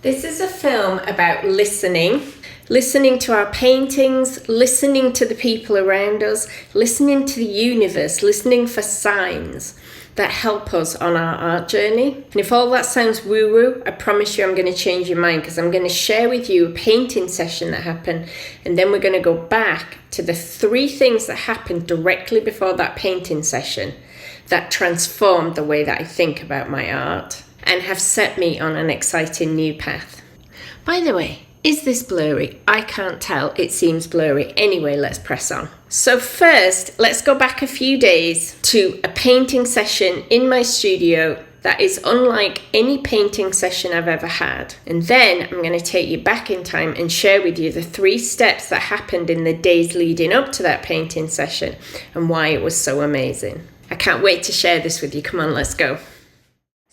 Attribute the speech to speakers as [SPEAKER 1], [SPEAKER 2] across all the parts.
[SPEAKER 1] This is a film about listening to our paintings, listening to the people around us, listening to the universe, listening for signs that help us on our art journey. And if all that sounds woo-woo, I promise you I'm going to change your mind, because I'm going to share with you a painting session that happened, and then we're going to go back to the 3 things that happened directly before that painting session that transformed the way that I think about my art and have set me on an exciting new path. By the way, is this blurry? I can't tell. It seems blurry. Anyway, let's press on. So first, let's go back a few days to a painting session in my studio that is unlike any painting session I've ever had. And then I'm going to take you back in time and share with you the 3 steps that happened in the days leading up to that painting session and why it was so amazing. I can't wait to share this with you. Come on, let's go.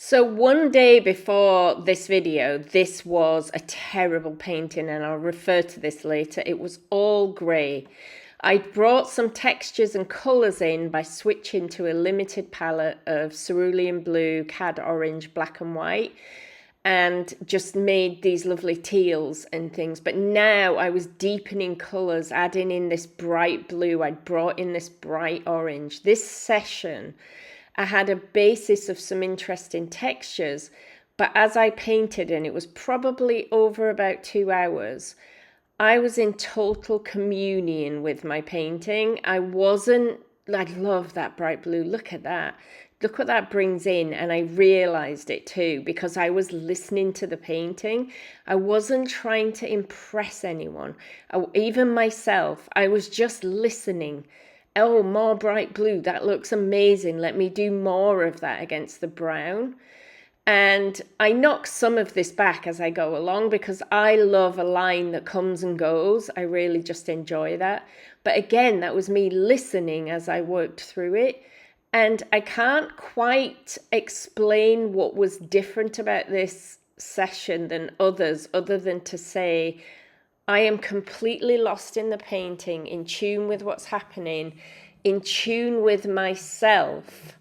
[SPEAKER 1] So one day before this video, this was a terrible painting, and I'll refer to this later. It was all grey. I brought some textures and colours in by switching to a limited palette of cerulean blue, cad orange, black and white, and just made these lovely teals and things. But now I was deepening colours, adding in this bright blue. I'd brought in this bright orange. This session, I had a basis of some interesting textures, but as I painted, and it was probably over about 2 hours, I was in total communion with my painting. I love that bright blue. Look at that. Look what that brings in. And I realized it too, because I was listening to the painting. I wasn't trying to impress anyone, even myself. I was just listening. Oh, more bright blue. That looks amazing. Let me do more of that against the brown. And I knock some of this back as I go along, because I love a line that comes and goes. I really just enjoy that. But again, that was me listening as I worked through it. And I can't quite explain what was different about this session than others, other than to say, I am completely lost in the painting, in tune with what's happening, in tune with myself,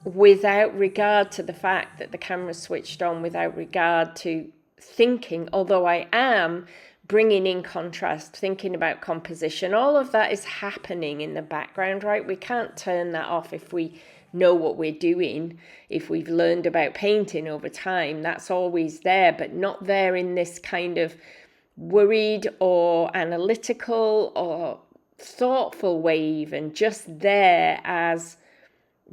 [SPEAKER 1] without regard to the fact that the camera's switched on, without regard to thinking, although I am bringing in contrast, thinking about composition. All of that is happening in the background, right? We can't turn that off if we know what we're doing. If we've learned about painting over time, that's always there, but not there in this kind of worried or analytical or thoughtful way, even just there as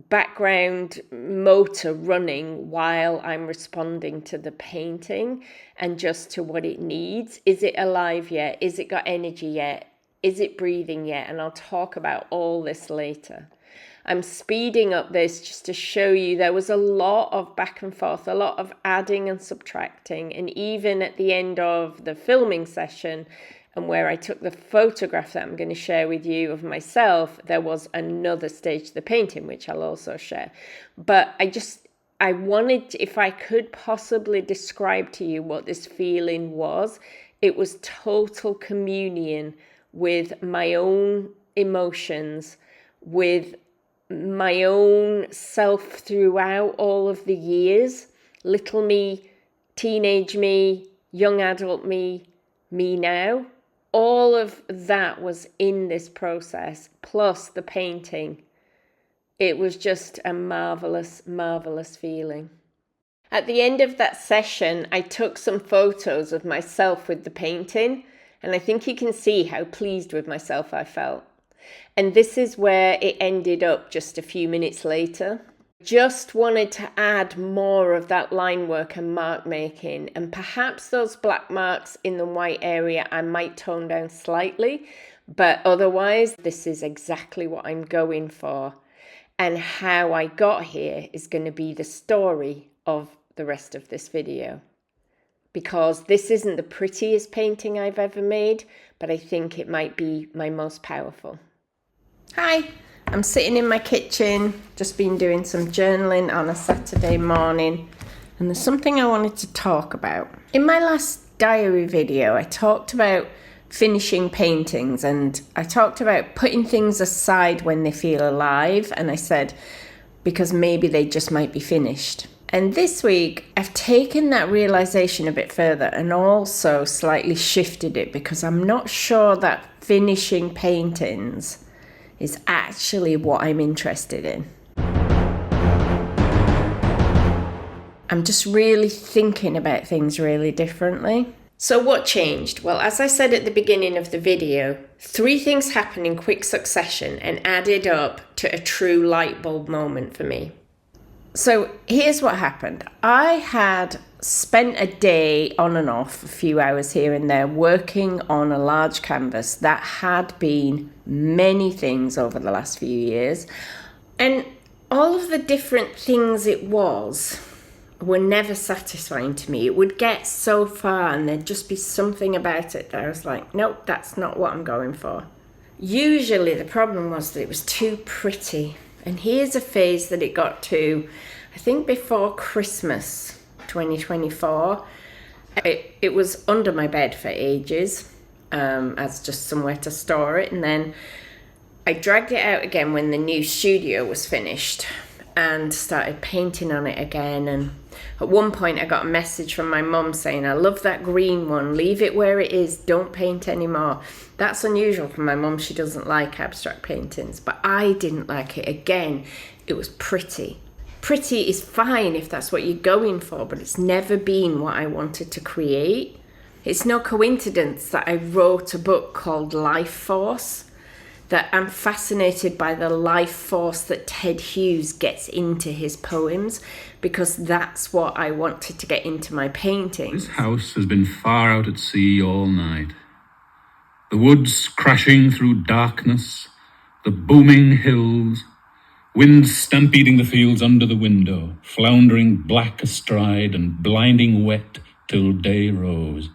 [SPEAKER 1] background motor running while I'm responding to the painting and just to what it needs. Is it alive yet? Is it got energy yet? Is it breathing yet? And I'll talk about all this later. I'm speeding up this just to show you there was a lot of back and forth, a lot of adding and subtracting. And even at the end of the filming session, and where I took the photograph that I'm going to share with you of myself, there was another stage to the painting, which I'll also share. But I wanted, if I could possibly describe to you what this feeling was, it was total communion with my own emotions, with my own self throughout all of the years. Little me, teenage me, young adult me, me now. All of that was in this process, plus the painting. It was just a marvelous, marvelous feeling. At the end of that session, I took some photos of myself with the painting, and I think you can see how pleased with myself I felt. And this is where it ended up just a few minutes later. Just wanted to add more of that line work and mark making, and perhaps those black marks in the white area I might tone down slightly, but otherwise this is exactly what I'm going for. And how I got here is going to be the story of the rest of this video, because this isn't the prettiest painting I've ever made, but I think it might be my most powerful. Hi, I'm sitting in my kitchen, just been doing some journaling on a Saturday morning, and there's something I wanted to talk about. In my last diary video, I talked about finishing paintings, and I talked about putting things aside when they feel alive, and I said, because maybe they just might be finished. And this week, I've taken that realization a bit further and also slightly shifted it, because I'm not sure that finishing paintings is actually what I'm interested in. I'm just really thinking about things really differently. So what changed? Well, as I said at the beginning of the video, 3 things happened in quick succession and added up to a true light bulb moment for me. So here's what happened. I had spent a day on and off, a few hours here and there, working on a large canvas that had been many things over the last few years. And all of the different things it was were never satisfying to me. It would get so far and there'd just be something about it that I was like, nope, that's not what I'm going for. Usually the problem was that it was too pretty. And here's a phase that it got to, I think before Christmas 2024. It was under my bed for ages, as just somewhere to store it. And then I dragged it out again when the new studio was finished and started painting on it again. And at one point I got a message from my mum saying, I love that green one, leave it where it is, don't paint anymore. That's unusual for my mum. She doesn't like abstract paintings, but I didn't like it. Again, it was pretty. Pretty is fine if that's what you're going for, but it's never been what I wanted to create. It's no coincidence that I wrote a book called Life Force, that I'm fascinated by the life force that Ted Hughes gets into his poems, because that's what I wanted to get into my paintings.
[SPEAKER 2] This house has been far out at sea all night. The woods crashing through darkness, the booming hills, wind stampeding the fields under the window, floundering black astride and blinding wet till day rose.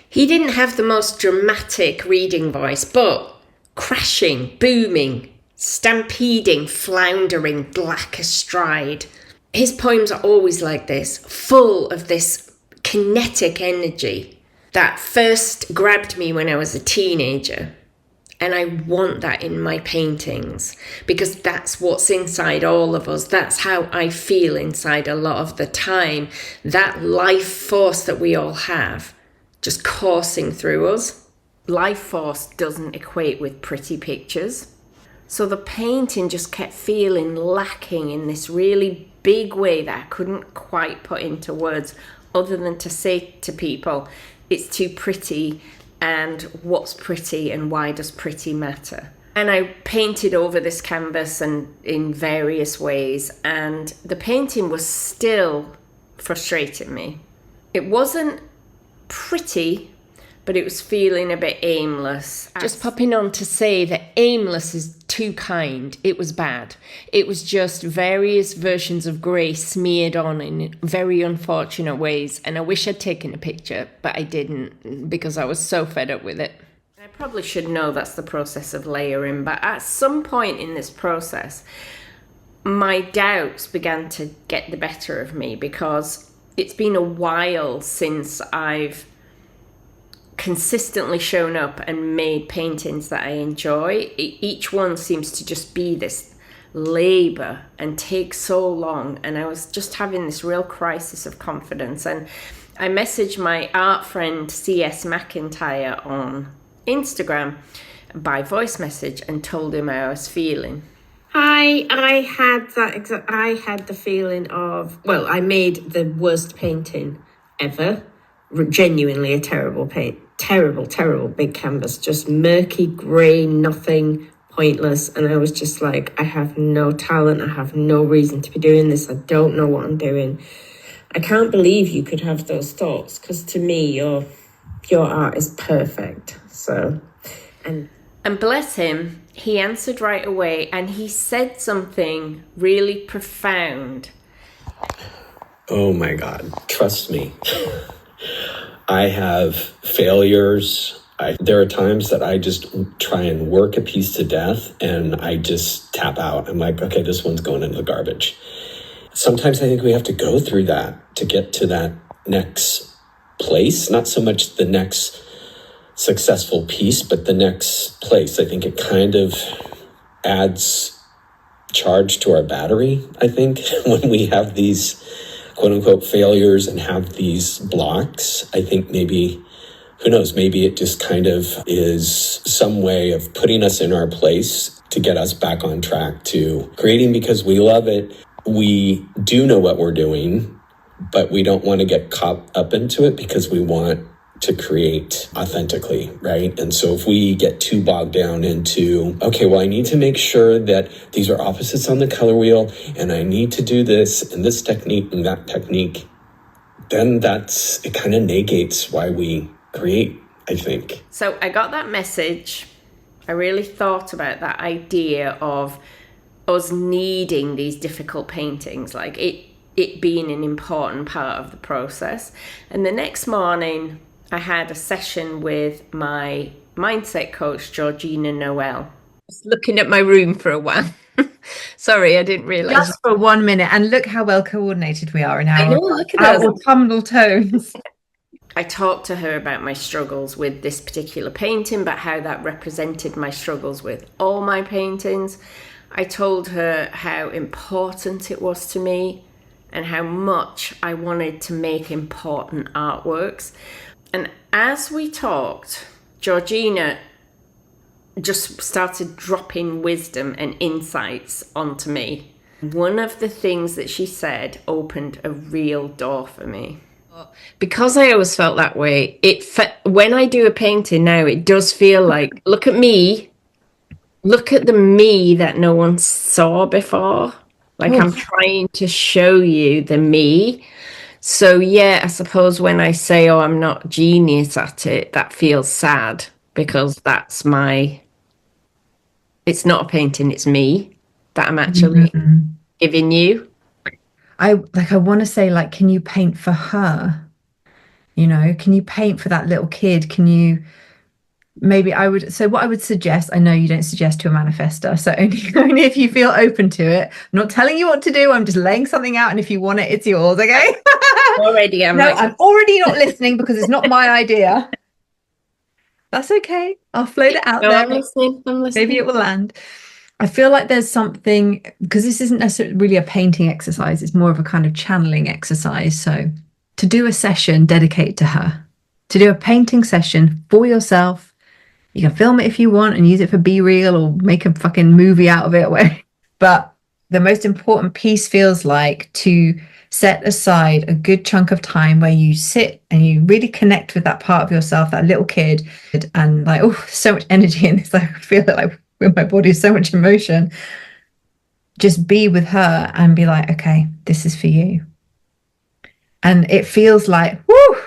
[SPEAKER 1] He didn't have the most dramatic reading voice, but crashing, booming, stampeding, floundering, black astride. His poems are always like this, full of this kinetic energy that first grabbed me when I was a teenager. And I want that in my paintings, because that's what's inside all of us. That's how I feel inside a lot of the time. That life force that we all have just coursing through us. Life force doesn't equate with pretty pictures. So the painting just kept feeling lacking in this really big way that I couldn't quite put into words, other than to say to people, it's too pretty, and what's pretty and why does pretty matter? And I painted over this canvas and in various ways, and the painting was still frustrating me. It wasn't pretty, but it was feeling a bit aimless. Just popping on to say that aimless is too kind. It was bad. It was just various versions of grey smeared on in very unfortunate ways. And I wish I'd taken a picture, but I didn't, because I was so fed up with it. I probably should know that's the process of layering, but at some point in this process, my doubts began to get the better of me, because it's been a while since I've consistently shown up and made paintings that I enjoy. Each one seems to just be this labor and take so long, and I was just having this real crisis of confidence. And I messaged my art friend CS McIntyre on Instagram by voice message and told him how I was feeling. I had the feeling of, well, I made the worst painting ever. Genuinely a terrible terrible big canvas, just murky grey, nothing, pointless. And I was just like, I have no talent, I have no reason to be doing this, I don't know what I'm doing. I can't believe you could have those thoughts, because to me your art is perfect. So and bless him, he answered right away, and he said something really profound.
[SPEAKER 3] Oh my God, trust me. I have failures. There are times that I just try and work a piece to death and I just tap out. I'm like, okay, this one's going into the garbage. Sometimes I think we have to go through that to get to that next place. Not so much the next successful piece, but the next place. I think it kind of adds charge to our battery, I think, when we have these quote unquote failures and have these blocks, I think maybe, who knows, maybe it just kind of is some way of putting us in our place to get us back on track to creating because we love it. We do know what we're doing, but we don't want to get caught up into it because we want to create authentically, right? And so if we get too bogged down into, okay, well, I need to make sure that these are opposites on the color wheel, and I need to do this and this technique and that technique, then it kind of negates why we create, I think.
[SPEAKER 1] So I got that message. I really thought about that idea of us needing these difficult paintings, like it being an important part of the process. And the next morning, I had a session with my mindset coach, Georgina Noel. Just looking at my room for a while. Sorry, I didn't realise.
[SPEAKER 4] Just for 1 minute, and look how well coordinated we are in
[SPEAKER 1] I know, look at
[SPEAKER 4] our autumnal tones.
[SPEAKER 1] I talked to her about my struggles with this particular painting, but how that represented my struggles with all my paintings. I told her how important it was to me and how much I wanted to make important artworks. And as we talked, Georgina just started dropping wisdom and insights onto me. One of the things that she said opened a real door for me. Because I always felt that way, when I do a painting now, it does feel like, look at me, look at the me that no one saw before. Like, I'm trying to show you the me. So yeah, I suppose when I say, oh, I'm not genius at it, that feels sad because it's not a painting, it's me that I'm actually giving you.
[SPEAKER 4] I want to say, like, can you paint for her? You know, can you paint for that little kid? Can you, so what I would suggest, I know you don't suggest to a manifestor, so only if you feel open to it. I'm not telling you what to do, I'm just laying something out, and if you want it, it's yours, okay? I'm already not listening because it's not my idea. That's okay. I'll float it out there.
[SPEAKER 1] I'm listening.
[SPEAKER 4] Maybe it will land. I feel like there's something, because this isn't necessarily really a painting exercise, it's more of a kind of channeling exercise. So to do a session dedicated to her, to do a painting session for yourself, you can film it if you want and use it for Be Real or make a fucking movie out of it. But the most important piece feels like to set aside a good chunk of time where you sit and you really connect with that part of yourself, that little kid, and like, oh, so much energy in this. I feel it like with my body, so much emotion. Just be with her and be like, okay, this is for you. And it feels like, whoo,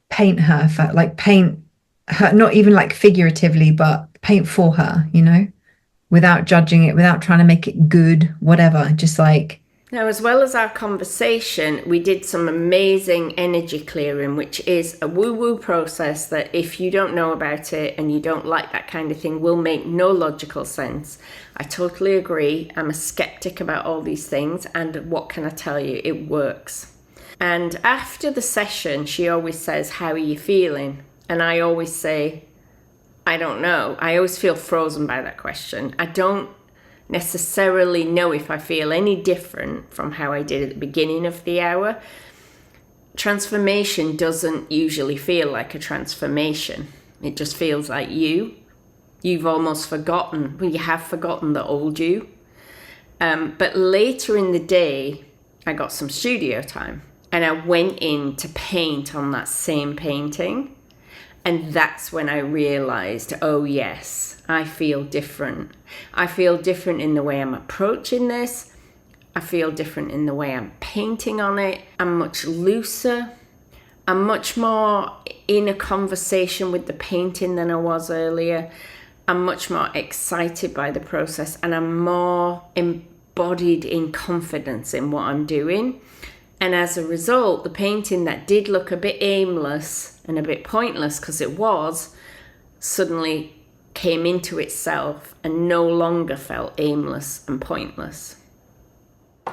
[SPEAKER 4] paint her, not even like figuratively, but paint for her, you know, without judging it, without trying to make it good, whatever, just like.
[SPEAKER 1] Now, as well as our conversation, we did some amazing energy clearing, which is a woo-woo process that if you don't know about it and you don't like that kind of thing, will make no logical sense. I totally agree. I'm a skeptic about all these things, and what can I tell you? It works. And after the session, she always says, how are you feeling? And I always say, I don't know. I always feel frozen by that question. I don't necessarily know if I feel any different from how I did at the beginning of the hour. Transformation doesn't usually feel like a transformation. It just feels like you've almost forgotten, well, you have forgotten the old you. But later in the day, I got some studio time and I went in to paint on that same painting. And that's when I realized, oh yes, I feel different. I feel different in the way I'm approaching this. I feel different in the way I'm painting on it. I'm much looser. I'm much more in a conversation with the painting than I was earlier. I'm much more excited by the process, and I'm more embodied in confidence in what I'm doing. And as a result, the painting that did look a bit aimless and a bit pointless, because it was, suddenly came into itself and no longer felt aimless and pointless.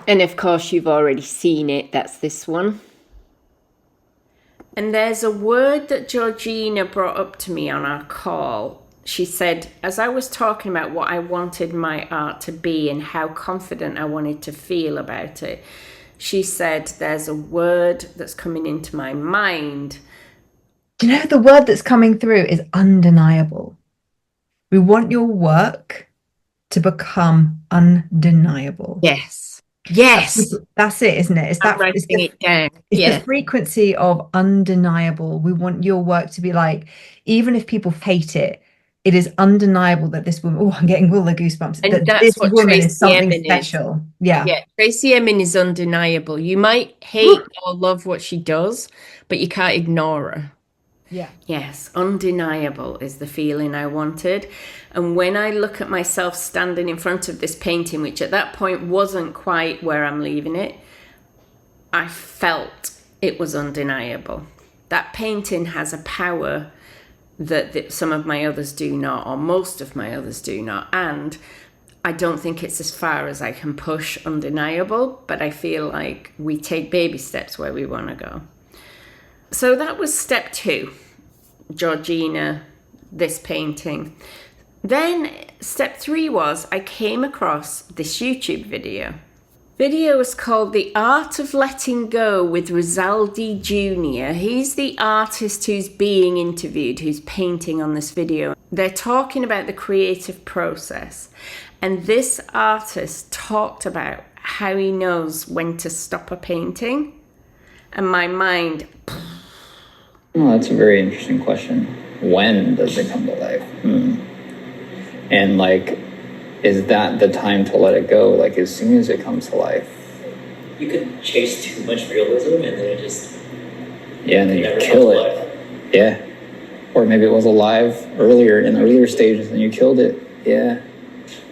[SPEAKER 1] And of course, you've already seen it. That's this one. And there's a word that Georgina brought up to me on our call. She said, as I was talking about what I wanted my art to be and how confident I wanted to feel about it, She said, there's a word that's coming into my mind.
[SPEAKER 4] Do you know the word that's coming through is undeniable? We want your work to become undeniable.
[SPEAKER 1] Yes. Yes.
[SPEAKER 4] That's it, isn't it?
[SPEAKER 1] I'm writing it down.
[SPEAKER 4] It's
[SPEAKER 1] Yeah.
[SPEAKER 4] the frequency of undeniable. We want your work to be like, even if people hate it, it is undeniable that this woman, oh, I'm getting all the goosebumps,
[SPEAKER 1] And
[SPEAKER 4] that
[SPEAKER 1] that's
[SPEAKER 4] this
[SPEAKER 1] what
[SPEAKER 4] woman is
[SPEAKER 1] Tracy
[SPEAKER 4] something
[SPEAKER 1] Emin is.
[SPEAKER 4] special. Yeah.
[SPEAKER 1] Yeah, Tracy Emin is undeniable. You might hate or love what she does, but you can't ignore her.
[SPEAKER 4] Yeah.
[SPEAKER 1] Yes, undeniable is the feeling I wanted. And when I look at myself standing in front of this painting, which at that point wasn't quite where I'm leaving it, I felt it was undeniable. That painting has a power that some of my others do not, or most of my others do not. And I don't think it's as far as I can push undeniable, but I feel like we take baby steps where we want to go. So that was step 2, Georgina, this painting. Then step 3 was I came across this YouTube video. Video is called The Art of Letting Go with Rizaldi Jr. He's the artist who's being interviewed, who's painting on this video. They're talking about the creative process. And this artist talked about how he knows when to stop a painting. And my mind...
[SPEAKER 5] Oh, that's a very interesting question. When does it come to life? And like, is that the time to let it go? Like, as soon as it comes to life?
[SPEAKER 6] You could chase too much realism and then it just...
[SPEAKER 5] Yeah, and then you kill it. Yeah. Or maybe it was alive earlier, in the earlier stages, and you killed it. Yeah.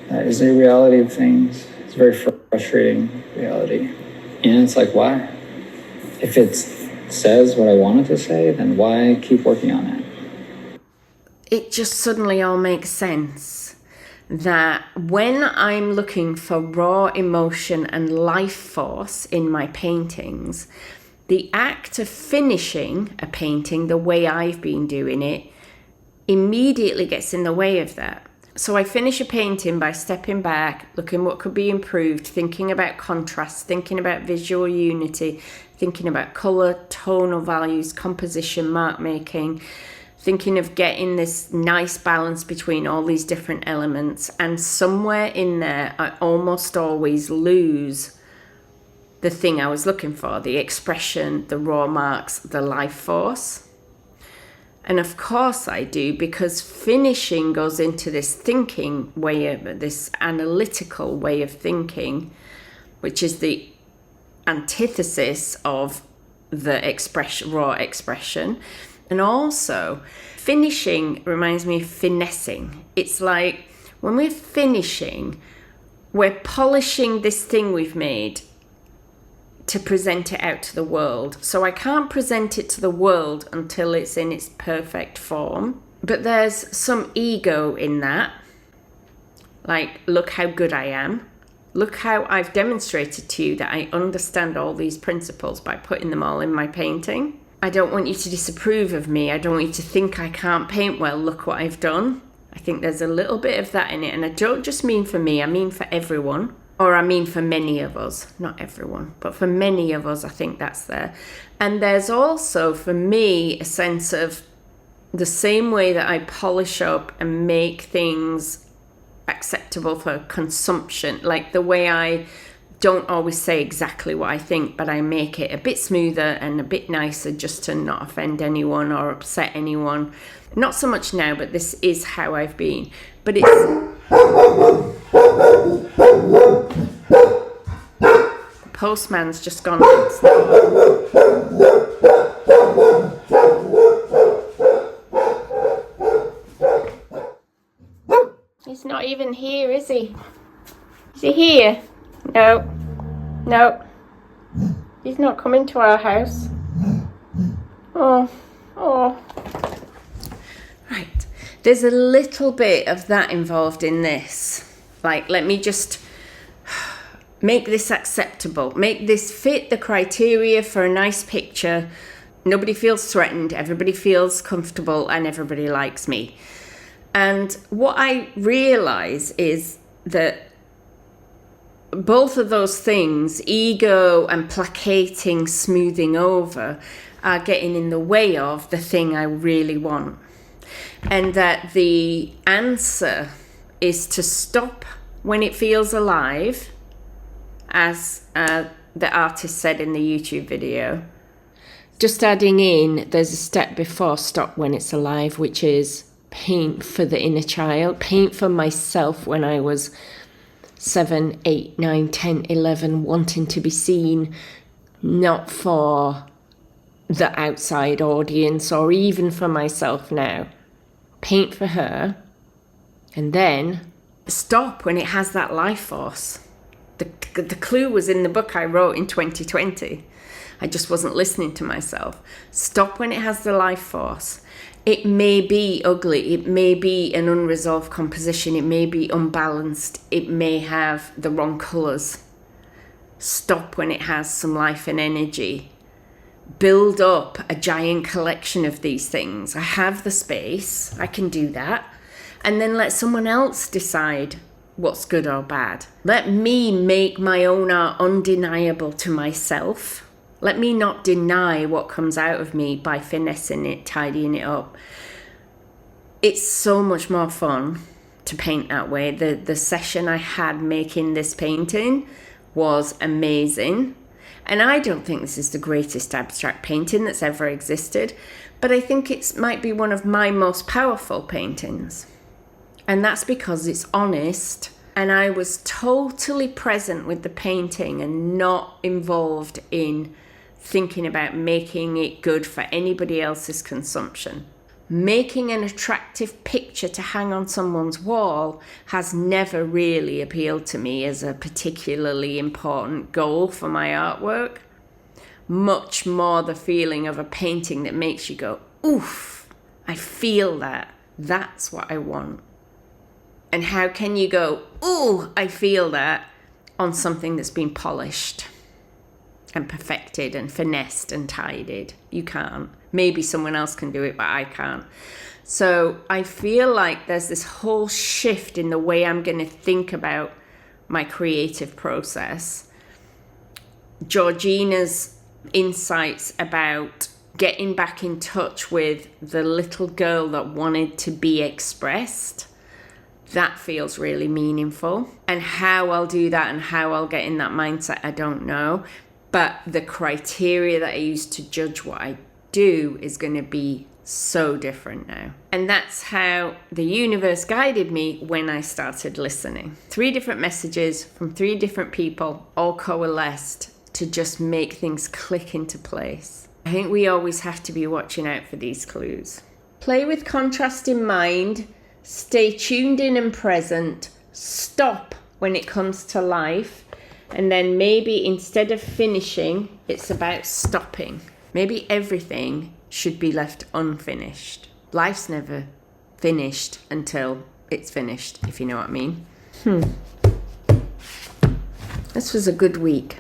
[SPEAKER 5] That is the reality of things. It's a very frustrating reality. And it's like, why? If it says what I wanted to say, then why keep working on it?
[SPEAKER 1] It just suddenly all makes sense that when I'm looking for raw emotion and life force in my paintings, the act of finishing a painting the way I've been doing it immediately gets in the way of that. So I finish a painting by stepping back, looking what could be improved, thinking about contrast, thinking about visual unity, thinking about colour, tonal values, composition, mark making, thinking of getting this nice balance between all these different elements. And somewhere in there, I almost always lose the thing I was looking for, the expression, the raw marks, the life force. And of course I do, because finishing goes into this thinking way of, this analytical way of thinking, which is the antithesis of the raw expression. And also, finishing reminds me of finessing. It's like when we're finishing, we're polishing this thing we've made to present it out to the world. So I can't present it to the world until it's in its perfect form. But there's some ego in that. Like, look how good I am. Look how I've demonstrated to you that I understand all these principles by putting them all in my painting. I don't want you to disapprove of me. I don't want you to think I can't paint well. Look what I've done. I think there's a little bit of that in it. And I don't just mean for me, I mean for everyone. Or I mean for many of us, not everyone, but for many of us, I think that's there. And there's also, for me, a sense of the same way that I polish up and make things acceptable for consumption, like the way I don't always say exactly what I think, but I make it a bit smoother and a bit nicer just to not offend anyone or upset anyone. Not so much now, but this is how I've been. But it's... The postman's just gone next door. He's not even here, is he? Is he here? No. No. He's not coming to our house. Oh. Right. There's a little bit of that involved in this. Like, let me just make this acceptable. Make this fit the criteria for a nice picture. Nobody feels threatened. Everybody feels comfortable and everybody likes me. And what I realize is that both of those things, ego and placating, smoothing over, are getting in the way of the thing I really want. And that the answer is to stop when it feels alive, as the artist said in the YouTube video. Just adding in, there's a step before stop when it's alive, which is paint for the inner child, paint for myself when I was 7, 8, 9, 10, 11, wanting to be seen, not for the outside audience or even for myself now. Paint for her, and then stop when it has that life force. The clue was in the book I wrote in 2020. I just wasn't listening to myself. Stop when it has the life force. It may be ugly, it may be an unresolved composition, it may be unbalanced, it may have the wrong colours. Stop when it has some life and energy. Build up a giant collection of these things. I have the space, I can do that. And then let someone else decide what's good or bad. Let me make my own art undeniable to myself. Let me not deny what comes out of me by finessing it, tidying it up. It's so much more fun to paint that way. The session I had making this painting was amazing. And I don't think this is the greatest abstract painting that's ever existed, but I think it might be one of my most powerful paintings. And that's because it's honest, and I was totally present with the painting and not involved in thinking about making it good for anybody else's consumption. Making an attractive picture to hang on someone's wall has never really appealed to me as a particularly important goal for my artwork. Much more the feeling of a painting that makes you go, oof, I feel that. That's what I want. And how can you go, ooh, I feel that, on something that's been polished and perfected and finessed and tidied? You can't. Maybe someone else can do it, but I can't. So I feel like there's this whole shift in the way I'm going to think about my creative process. Georgina's insights about getting back in touch with the little girl that wanted to be expressed, that feels really meaningful. And how I'll do that and how I'll get in that mindset, I don't know. But the criteria that I use to judge what I do is going to be so different now. And that's how the universe guided me when I started listening. 3 different messages from 3 different people all coalesced to just make things click into place. I think we always have to be watching out for these clues. Play with contrast in mind, stay tuned in and present, stop when it comes to life, and then maybe instead of finishing, it's about stopping. Maybe everything should be left unfinished. Life's never finished until it's finished, if you know what I mean. This was a good week.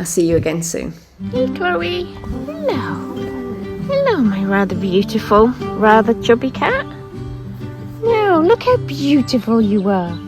[SPEAKER 1] I'll see you again soon.
[SPEAKER 7] Hey, Chloe. Hello. Hello, my rather beautiful, rather chubby cat. No, look how beautiful you are.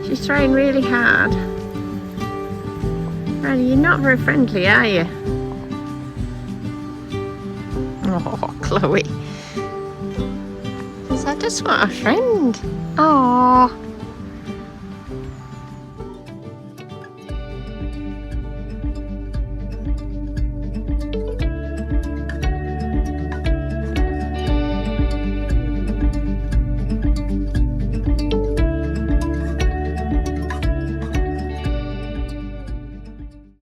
[SPEAKER 7] She's trying really hard. Riley, you're not very friendly, are you? Oh, Chloe. Is that just what a friend? Oh.